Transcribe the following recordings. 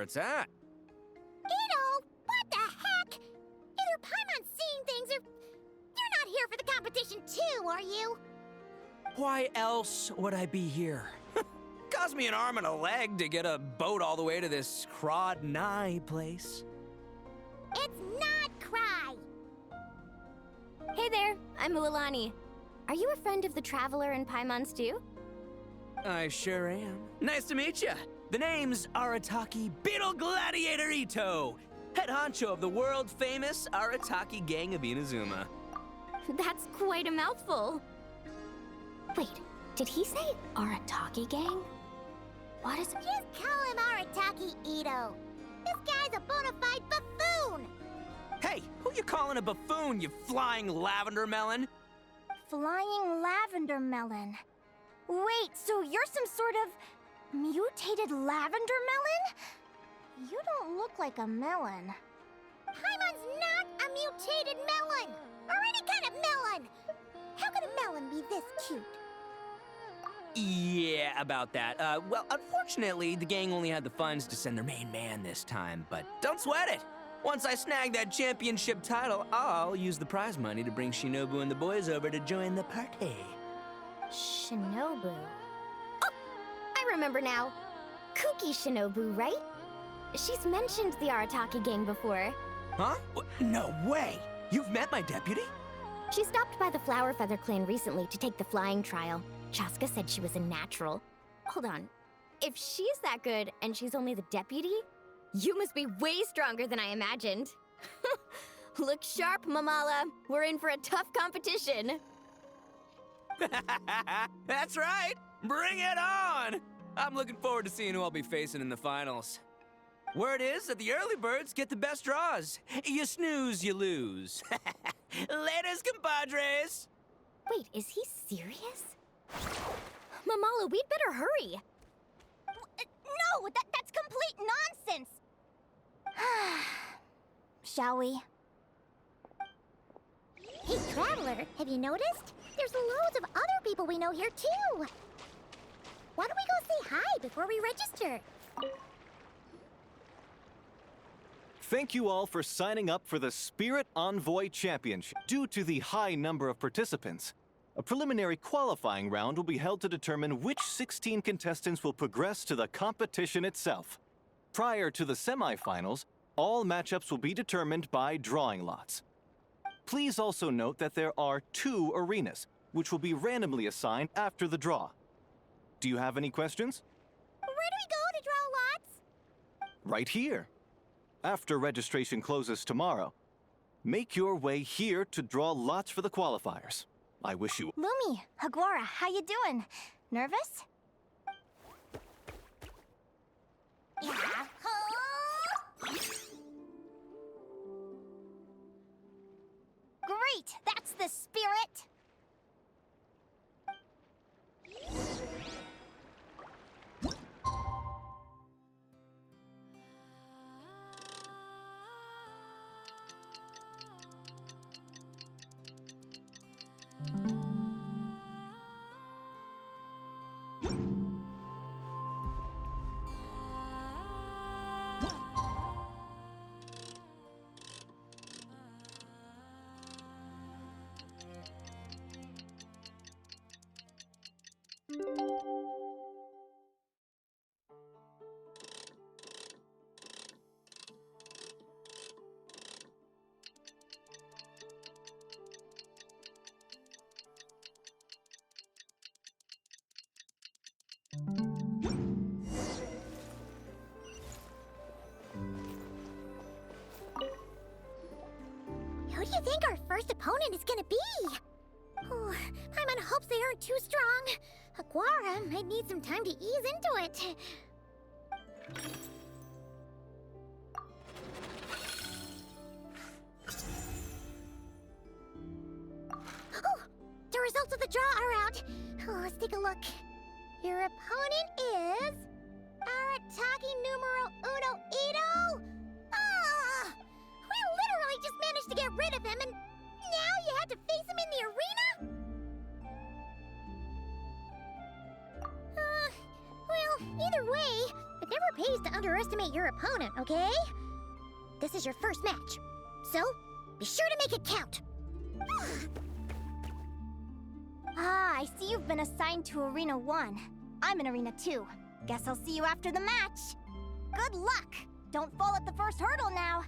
it's at. Ito, what the heck? Either Paimon's seeing things or you're not here for the competition too, are you? Why else would I be here? Cost me an arm and a leg to get a boat all the way to this Crod Nye place. It's not Cry. Hey there, I'm Mililani. Are you a friend of the Traveler and Paimon Stew? I sure am. Nice to meet you. The name's Arataki Beetle Gladiator Ito, head honcho of the world-famous Arataki Gang of Inazuma. That's quite a mouthful. Wait, did he say Arataki Gang? What is it? Just call him Arataki Ito. This guy's a bona fide buffoon. Hey, who you calling a buffoon, you flying lavender melon? Flying lavender melon. Wait, so you're some sort of mutated lavender melon? You don't look like a melon. Paimon's not a mutated melon, or any kind of melon. How could a melon be this cute? Yeah, about that. Well, unfortunately, the gang only had the funds to send their main man this time, but don't sweat it. Once I snag that championship title, I'll use the prize money to bring Shinobu and the boys over to join the party. Shinobu. Oh, I remember now. Kuki Shinobu, right? She's mentioned the Arataki Gang before. Huh? No way! You've met my deputy? She stopped by the Flower Feather clan recently to take the flying trial. Chaska said she was a natural. Hold on. If she's that good and she's only the deputy, you must be way stronger than I imagined. Look sharp, Mamala. We're in for a tough competition. That's right! Bring it on! I'm looking forward to seeing who I'll be facing in the finals. Word is that the early birds get the best draws. You snooze, you lose. Laters, compadres! Wait, is he serious? Mamala, we'd better hurry. No, that's complete nonsense. Shall we? Hey, Traveler, have you noticed? There's loads of other people we know here, too. Why don't we go say hi before we register? Thank you all for signing up for the Spirit Envoy Championship. Due to the high number of participants, a preliminary qualifying round will be held to determine which 16 contestants will progress to the competition itself. Prior to the semifinals, all matchups will be determined by drawing lots. Please also note that there are 2 arenas, which will be randomly assigned after the draw. Do you have any questions? Where do we go to draw lots? Right here. After registration closes tomorrow, make your way here to draw lots for the qualifiers. I wish you... Lumi, Hagwara, how you doing? Nervous? Yeah. Great! That's the spirit! Who do you think our first opponent is gonna be? Oh, Paimon hopes they aren't too strong. Hagwara might need some time to ease into it. Oh, the results of the draw are out. Oh, let's take a look. Your opponent is Arataki numero uno Ito. Ah! We literally just managed to get rid of him, and now you have to face him in the arena? Well, either way, it never pays to underestimate underestimate your opponent, okay? This is your first match, so be sure to make it count. Ah, I see you've been assigned to Arena 1. I'm in Arena 2. Guess I'll see you after the match. Good luck! Don't fall at the first hurdle now.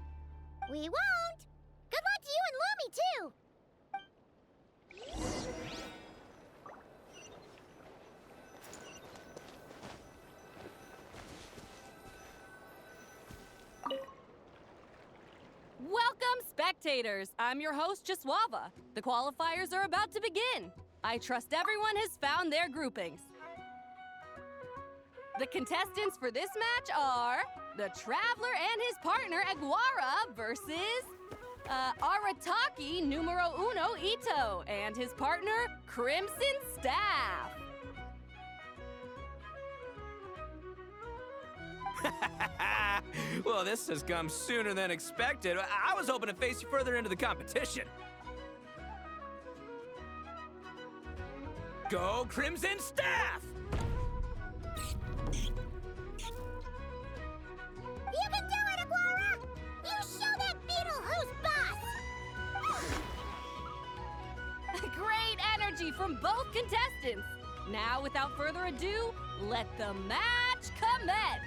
We won't! Good luck to you and Lumi, too! Welcome, spectators! I'm your host, Jaswava. The qualifiers are about to begin. I trust everyone has found their groupings. The contestants for this match are the Traveler and his partner, Aguara, versus Arataki numero uno Ito and his partner, Crimson Staff. Well, this has come sooner than expected. I was hoping to face you further into the competition. Go Crimson Staff! You can do it, Aguara! You show that beetle who's boss! Great energy from both contestants. Now, without further ado, let the match commence.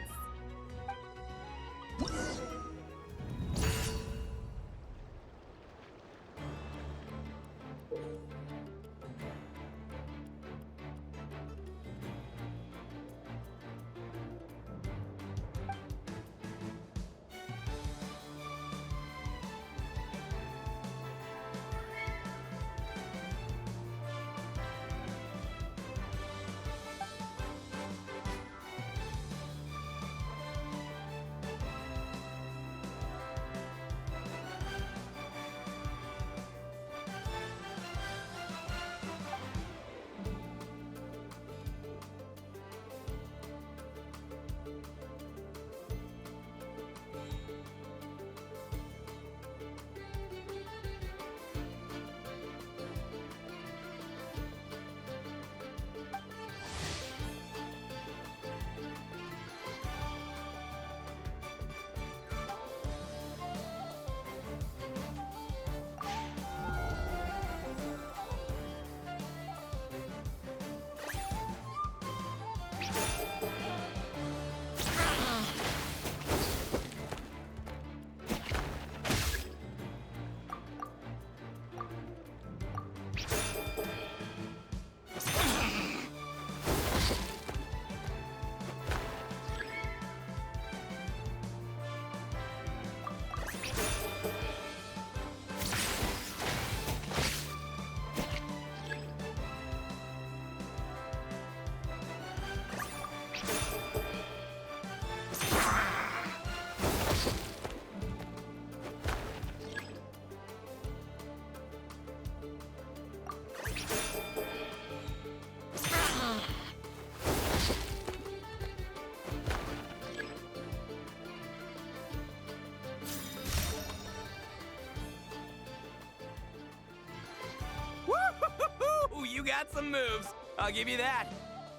Woo-hoo-hoo-hoo! You got some moves. I'll give you that.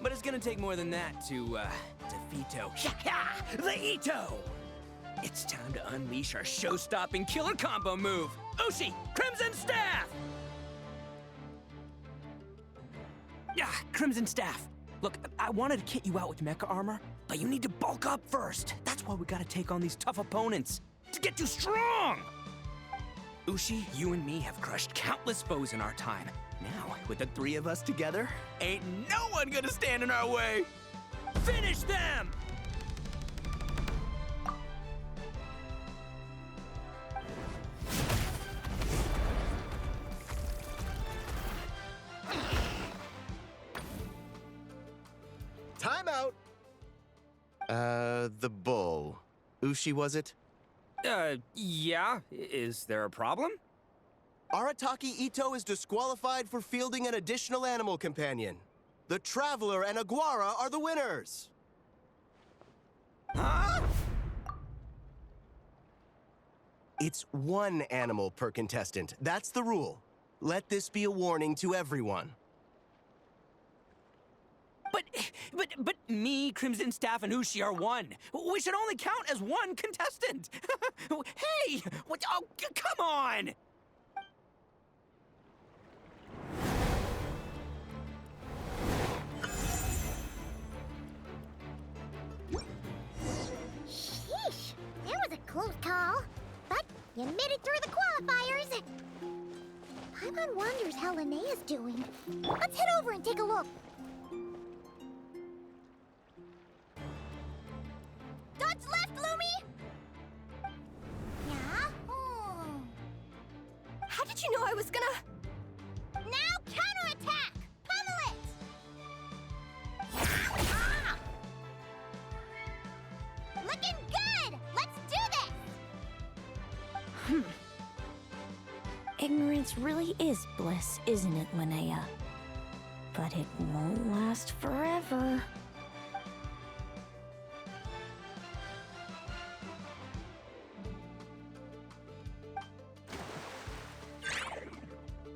But it's gonna take more than that to defeat the Ito. It's time to unleash our show-stopping killer combo move. Ushi, Crimson Staff! Yeah, Crimson Staff. Look, I wanted to kit you out with mecha armor, but you need to bulk up first. That's why we gotta take on these tough opponents to get you strong. Ushi, you and me have crushed countless foes in our time. Now, with the three of us together, ain't no one gonna stand in our way. Finish them! Time out! The bull. Ushi, was it? Yeah. Is there a problem? Arataki Ito is disqualified for fielding an additional animal companion. The Traveler and Aguara are the winners! Huh? It's one animal per contestant. That's the rule. Let this be a warning to everyone. But me, Crimson Staff, and Ushi are one. We should only count as one contestant. Hey, what? Oh, come on! Sheesh, that was a close call. But you made it through the qualifiers. Paimon wonders how Linnea's doing. Let's head over and take a look. Dodge left, Lumi! Yeah? How did you know I was gonna... Now counterattack! Pummel it! Looking good! Let's do this! Ignorance really is bliss, isn't it, Linnea? But it won't last forever.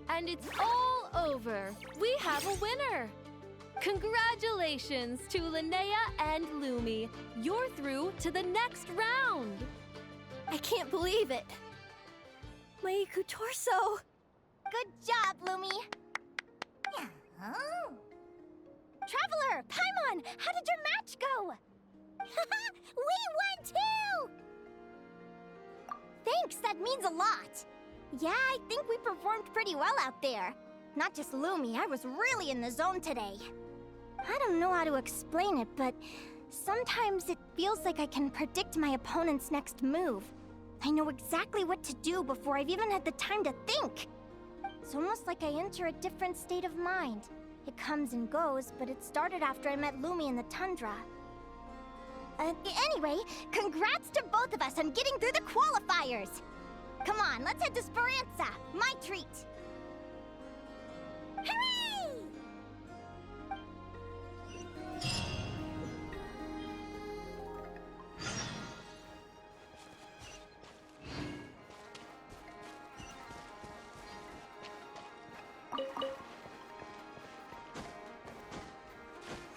And it's all over. We have a winner. Congratulations to Linnea and Lumi. You're through to the next round. I can't believe it. My Iku torso. Good job, Lumi. Oh. Traveler, Paimon, how did your match go? We won too! Thanks, that means a lot. Yeah, I think we performed pretty well out there. Not just Lumi, I was really in the zone today. I don't know how to explain it, but sometimes it feels like I can predict my opponent's next move. I know exactly what to do before I've even had the time to think. It's almost like I enter a different state of mind. It comes and goes, but it started after I met Lumi in the tundra. Anyway, congrats to both of us on getting through the qualifiers! Come on, let's head to Speranza, my treat!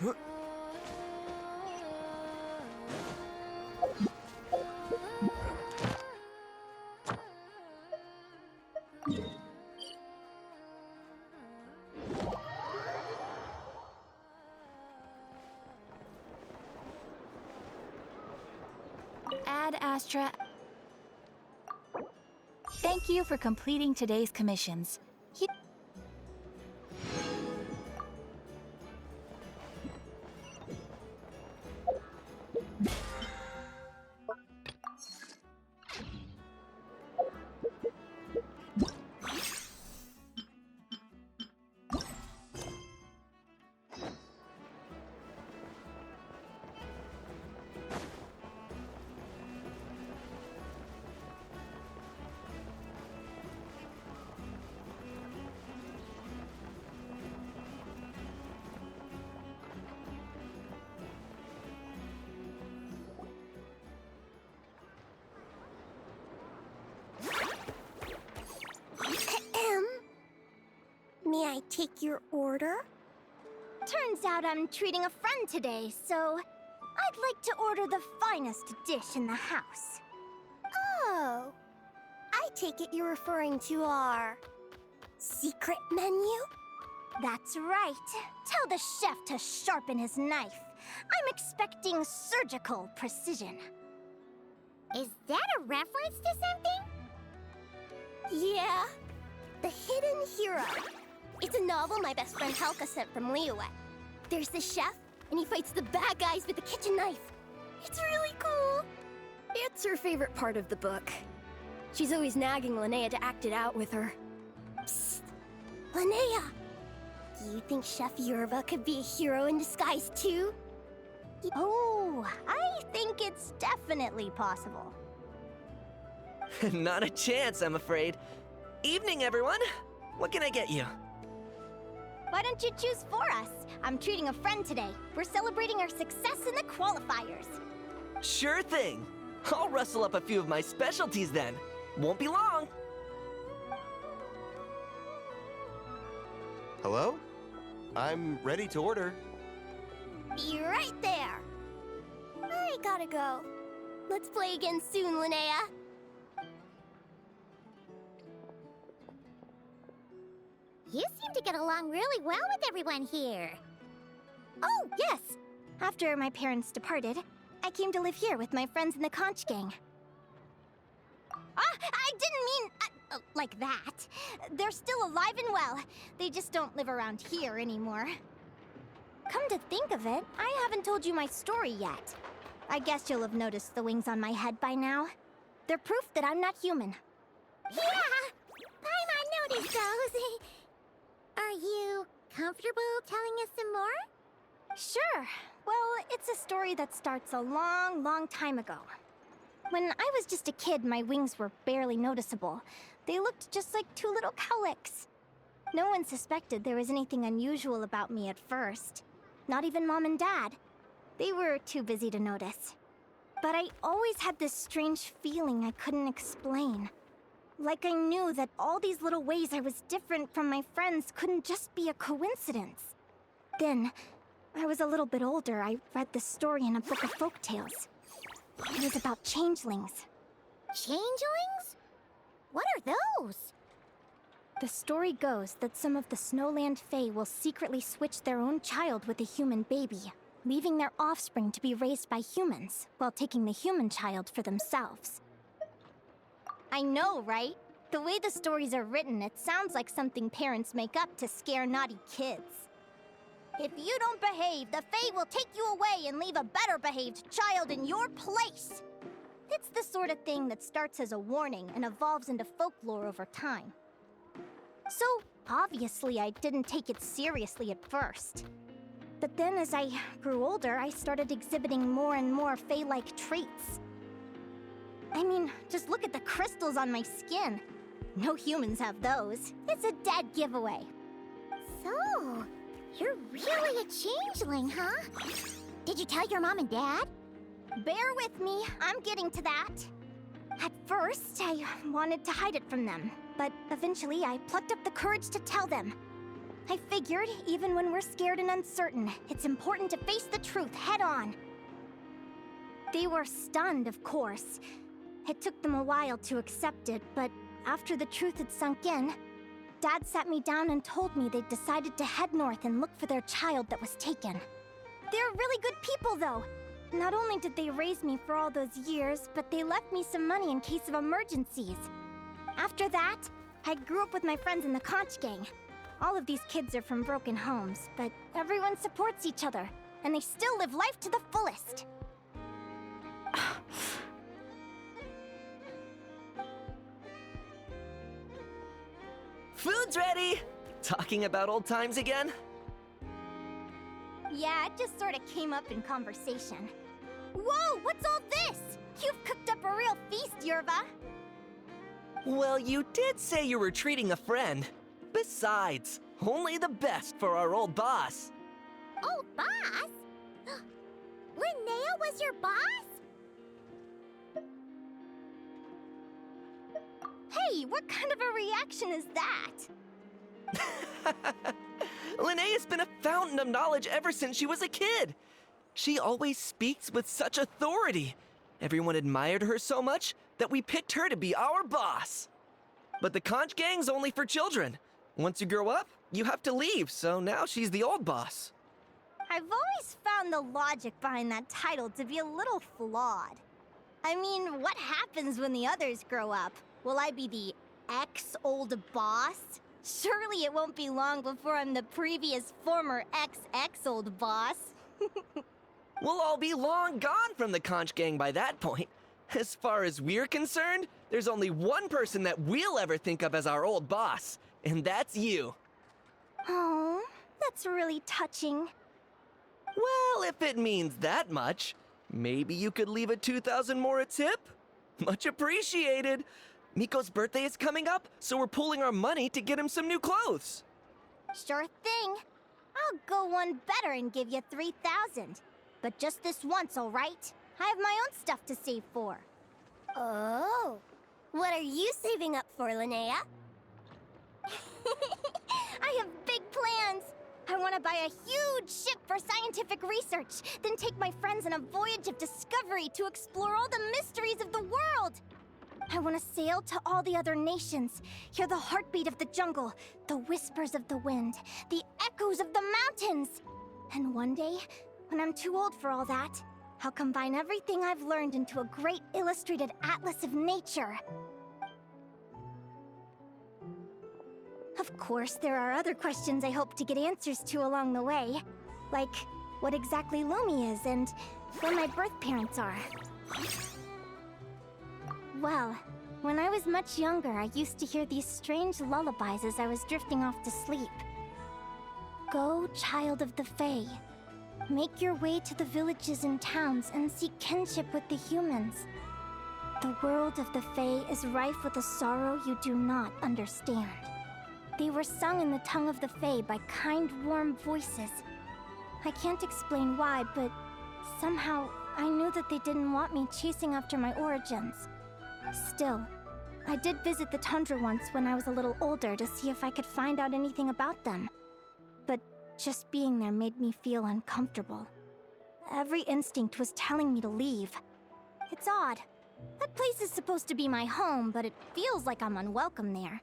Hooray! Ad Astra. Thank you for completing today's commissions. May I take your order? Turns out I'm treating a friend today, so I'd like to order the finest dish in the house. Oh. I take it you're referring to our secret menu? That's right. Tell the chef to sharpen his knife. I'm expecting surgical precision. Is that a reference to something? Yeah. The Hidden Hero. It's a novel my best friend Helka sent from Liyue. There's the chef, and he fights the bad guys with the kitchen knife. It's really cool. It's her favorite part of the book. She's always nagging Linnea to act it out with her. Psst. Linnea! Do you think Chef Yerva could be a hero in disguise too? Oh, I think it's definitely possible. Not a chance, I'm afraid. Evening, everyone. What can I get you? Why don't you choose for us? I'm treating a friend today. We're celebrating our success in the qualifiers. Sure thing. I'll rustle up a few of my specialties then. Won't be long. Hello? I'm ready to order. be right there. I gotta go. Let's play again soon, Linnea. You seem to get along really well with everyone here. Oh, yes! After my parents departed, I came to live here with my friends in the Conch Gang. I didn't mean like that. They're still alive and well. They just don't live around here anymore. Come to think of it, I haven't told you my story yet. I guess you'll have noticed the wings on my head by now. They're proof that I'm not human. Yeah! Paimon noticed those. Are you comfortable telling us some more? Sure. Well, it's a story that starts a long, long time ago. When I was just a kid, my wings were barely noticeable. They looked just like two little cowlicks. No one suspected there was anything unusual about me at first. Not even Mom and Dad. They were too busy to notice. But I always had this strange feeling I couldn't explain. Like I knew that all these little ways I was different from my friends couldn't just be a coincidence. Then, I was a little bit older, I read this story in a book of folktales. It was about changelings. Changelings? What are those? The story goes that some of the Snowland Fae will secretly switch their own child with a human baby, leaving their offspring to be raised by humans, while taking the human child for themselves. I know, right? The way the stories are written, it sounds like something parents make up to scare naughty kids. If you don't behave, the Fae will take you away and leave a better-behaved child in your place! It's the sort of thing that starts as a warning and evolves into folklore over time. So, obviously, I didn't take it seriously at first. But then as I grew older, I started exhibiting more and more Fae-like traits. I mean, just look at the crystals on my skin. No humans have those. It's a dead giveaway. So, you're really a changeling, huh? Did you tell your mom and dad? Bear with me, I'm getting to that. At first, I wanted to hide it from them, but eventually I plucked up the courage to tell them. I figured, even when we're scared and uncertain, it's important to face the truth head on. They were stunned, of course. It took them a while to accept it, but after the truth had sunk in, Dad sat me down and told me they'd decided to head north and look for their child that was taken. They're really good people, though. Not only did they raise me for all those years, but they left me some money in case of emergencies. After that, I grew up with my friends in the Conch Gang. All of these kids are from broken homes, but everyone supports each other, and they still live life to the fullest. Food's ready! Talking about old times again? Yeah, it just sort of came up in conversation. Whoa, what's all this? You've cooked up a real feast, Yerva. Well, you did say you were treating a friend. Besides, only the best for our old boss. Old boss? Linnea was your boss? Hey, what kind of a reaction is that? Linnea's been a fountain of knowledge ever since she was a kid. She always speaks with such authority. Everyone admired her so much that we picked her to be our boss. But the Conch Gang's only for children. Once you grow up, you have to leave, so now she's the old boss. I've always found the logic behind that title to be a little flawed. I mean, what happens when the others grow up? Will I be the ex-old boss? Surely it won't be long before I'm the previous former ex-old boss. We'll all be long gone from the Conch Gang by that point. As far as we're concerned, there's only one person that we'll ever think of as our old boss, and that's you. Oh, that's really touching. Well, if it means that much, maybe you could leave a 2,000 more a tip? Much appreciated. Miko's birthday is coming up, so we're pooling our money to get him some new clothes. Sure thing. I'll go one better and give you 3,000. But just this once, all right? I have my own stuff to save for. Oh. What are you saving up for, Linnea? I have big plans. I want to buy a huge ship for scientific research, then take my friends on a voyage of discovery to explore all the mysteries of the world. I want to sail to all the other nations, hear the heartbeat of the jungle, the whispers of the wind, the echoes of the mountains. And one day, when I'm too old for all that, I'll combine everything I've learned into a great illustrated atlas of nature. Of course, there are other questions I hope to get answers to along the way. Like, what exactly Lumi is and where my birth parents are. Well, when I was much younger, I used to hear these strange lullabies as I was drifting off to sleep. Go, child of the Fae. Make your way to the villages and towns and seek kinship with the humans. The world of the Fae is rife with a sorrow you do not understand. They were sung in the tongue of the Fae by kind, warm voices. I can't explain why, but somehow I knew that they didn't want me chasing after my origins. Still, I did visit the tundra once when I was a little older to see if I could find out anything about them. But just being there made me feel uncomfortable. Every instinct was telling me to leave. It's odd. That place is supposed to be my home, but it feels like I'm unwelcome there.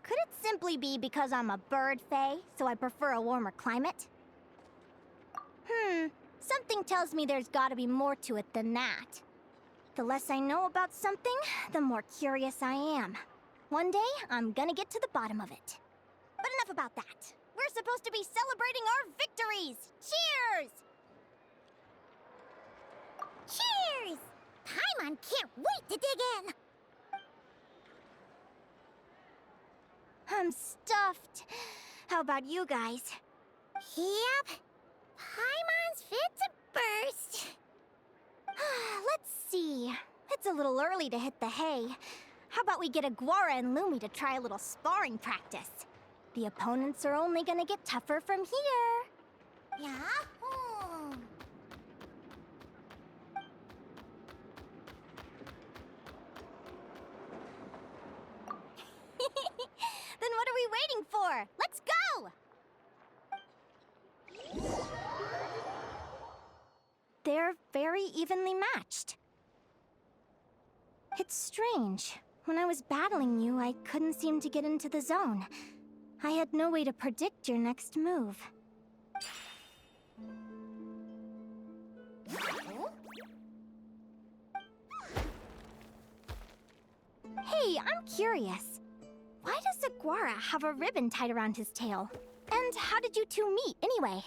Could it simply be because I'm a bird fae, so I prefer a warmer climate? Something tells me there's gotta be more to it than that. The less I know about something, the more curious I am. One day, I'm gonna get to the bottom of it. But enough about that. We're supposed to be celebrating our victories! Cheers! Cheers! Paimon can't wait to dig in! I'm stuffed. How about you guys? Yep. Paimon's fit to burst. Let's see. It's a little early to hit the hay. How about we get Aguara and Lumi to try a little sparring practice? The opponents are only gonna get tougher from here. Yahoo! Then what are we waiting for? Let's go! They're very evenly matched. It's strange. When I was battling you, I couldn't seem to get into the zone. I had no way to predict your next move. Hey, I'm curious. Why does Aguara have a ribbon tied around his tail? And how did you two meet, anyway?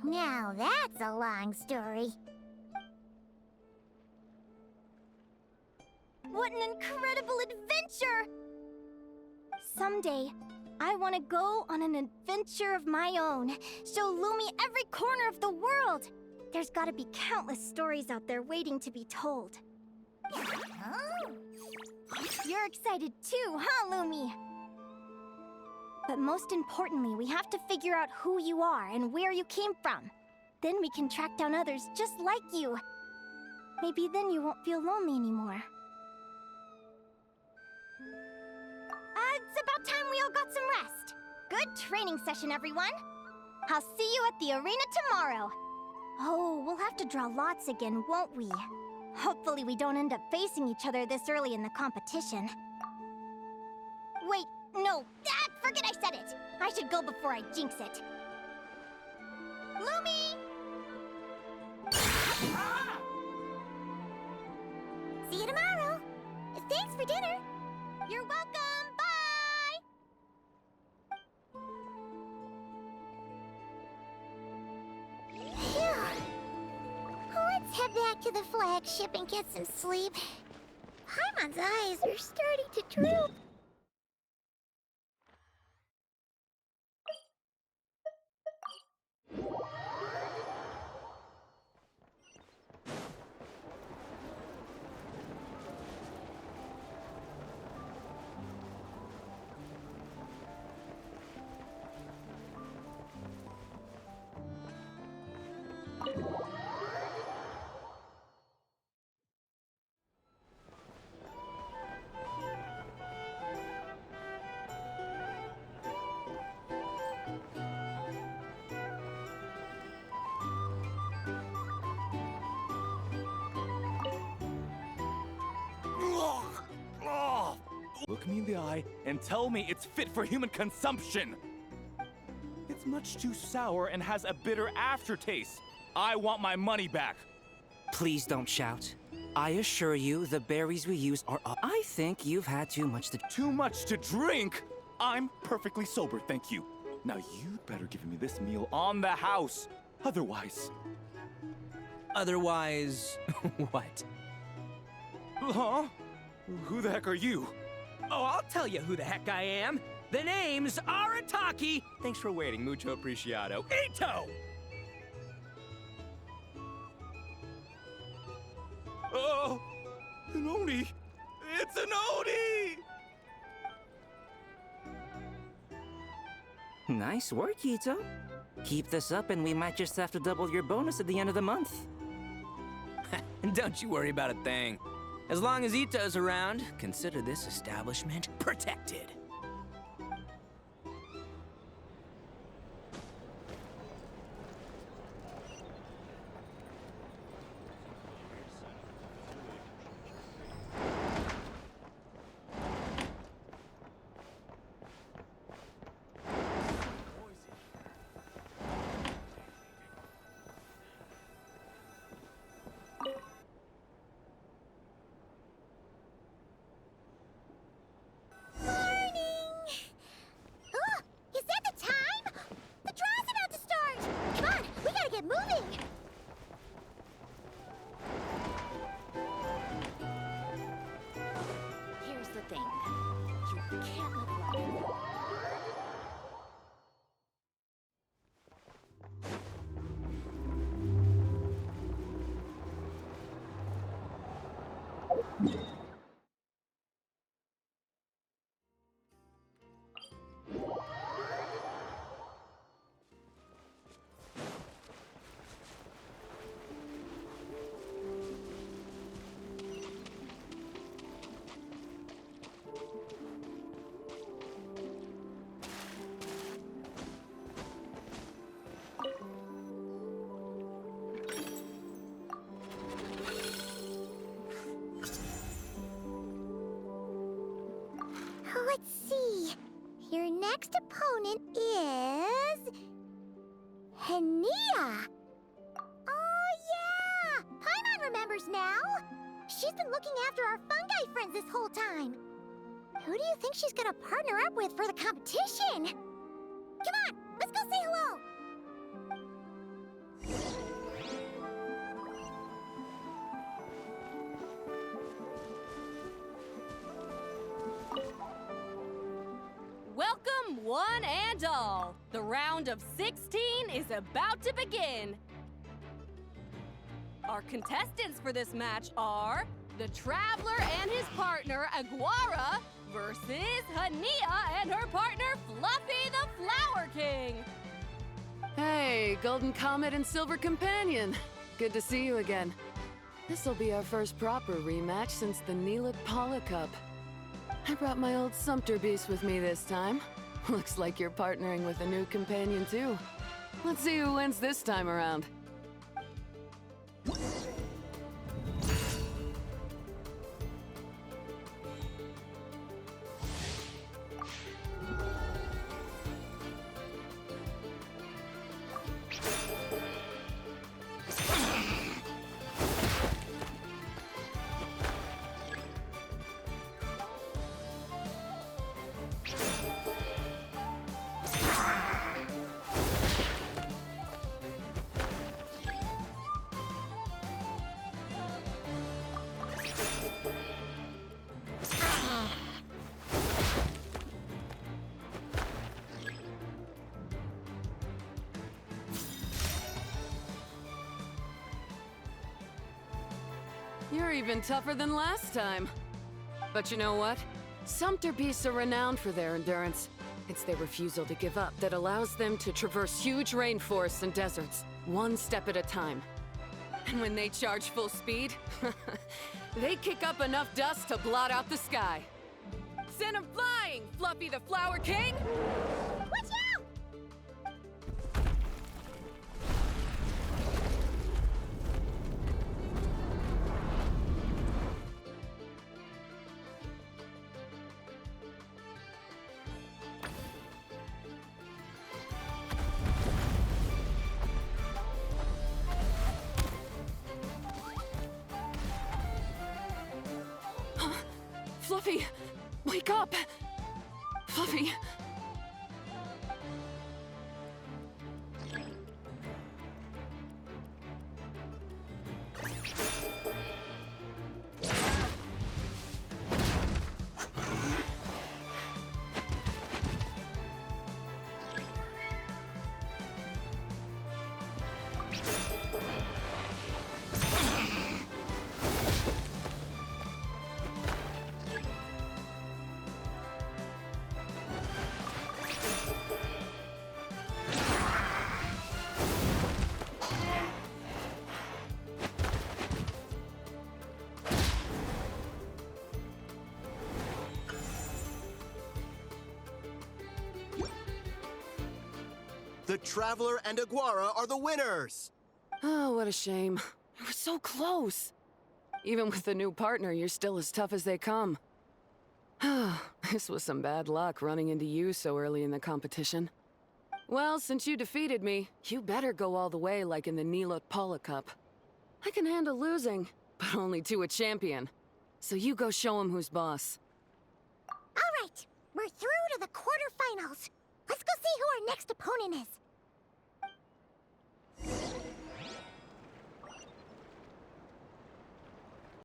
Now that's a long story. What an incredible adventure! Someday, I want to go on an adventure of my own. Show Lumi every corner of the world. There's gotta be countless stories out there waiting to be told. Oh. You're excited too, huh, Lumi? But most importantly, we have to figure out who you are and where you came from. Then we can track down others just like you. Maybe then you won't feel lonely anymore. It's about time we all got some rest. Good training session, everyone. I'll see you at the arena tomorrow. Oh, we'll have to draw lots again, won't we? Hopefully we don't end up facing each other this early in the competition. Wait, no. Forget I said it. I should go before I jinx it. Lumi! See you tomorrow. Thanks for dinner. You're welcome. Bye! Phew. Let's head back to the flagship and get some sleep. Paimon's eyes are starting to droop. Look me in the eye and tell me it's fit for human consumption! It's much too sour and has a bitter aftertaste. I want my money back. Please don't shout. I assure you, the berries we use are up. I think you've had too much to... Too much to drink? I'm perfectly sober, thank you. Now you'd better give me this meal on the house. Otherwise... Otherwise... what? Huh? Who the heck are you? Oh, I'll tell you who the heck I am. The name's Arataki. Thanks for waiting, mucho apreciado. Ito! Oh, an Oni! It's an Oni! Nice work, Ito. Keep this up and we might just have to double your bonus at the end of the month. Don't you worry about a thing. As long as Ito's around, consider this establishment protected. Let's see. Your next opponent is... Hania! Oh, yeah! Paimon remembers now! She's been looking after our fungi friends this whole time. Who do you think she's gonna partner up with for the competition? Come on, let's go say hello! Welcome, one and all. The round of 16 is about to begin. Our contestants for this match are the Traveler and his partner, Aguara, versus Hania and her partner, Fluffy the Flower King. Hey, Golden Comet and Silver Companion. Good to see you again. This'll be our first proper rematch since the Neela Paula Cup. I brought my old Sumpter Beast with me this time. Looks like you're partnering with a new companion too. Let's see who wins this time around. You're even tougher than last time. But you know what? Sumpter Beasts are renowned for their endurance. It's their refusal to give up that allows them to traverse huge rainforests and deserts, one step at a time. And when they charge full speed, they kick up enough dust to blot out the sky. Send 'em flying, Fluffy the Flower King! Watch out! Fluffy, wake up! Fluffy. The Traveler and Aguara are the winners! Oh, what a shame. We were so close. Even with the new partner, you're still as tough as they come. This was some bad luck running into you so early in the competition. Well, since you defeated me, you better go all the way like in the Nilot Paula Cup. I can handle losing, but only to a champion. So you go show him who's boss. All right, we're through to the quarterfinals. Let's go see who our next opponent is.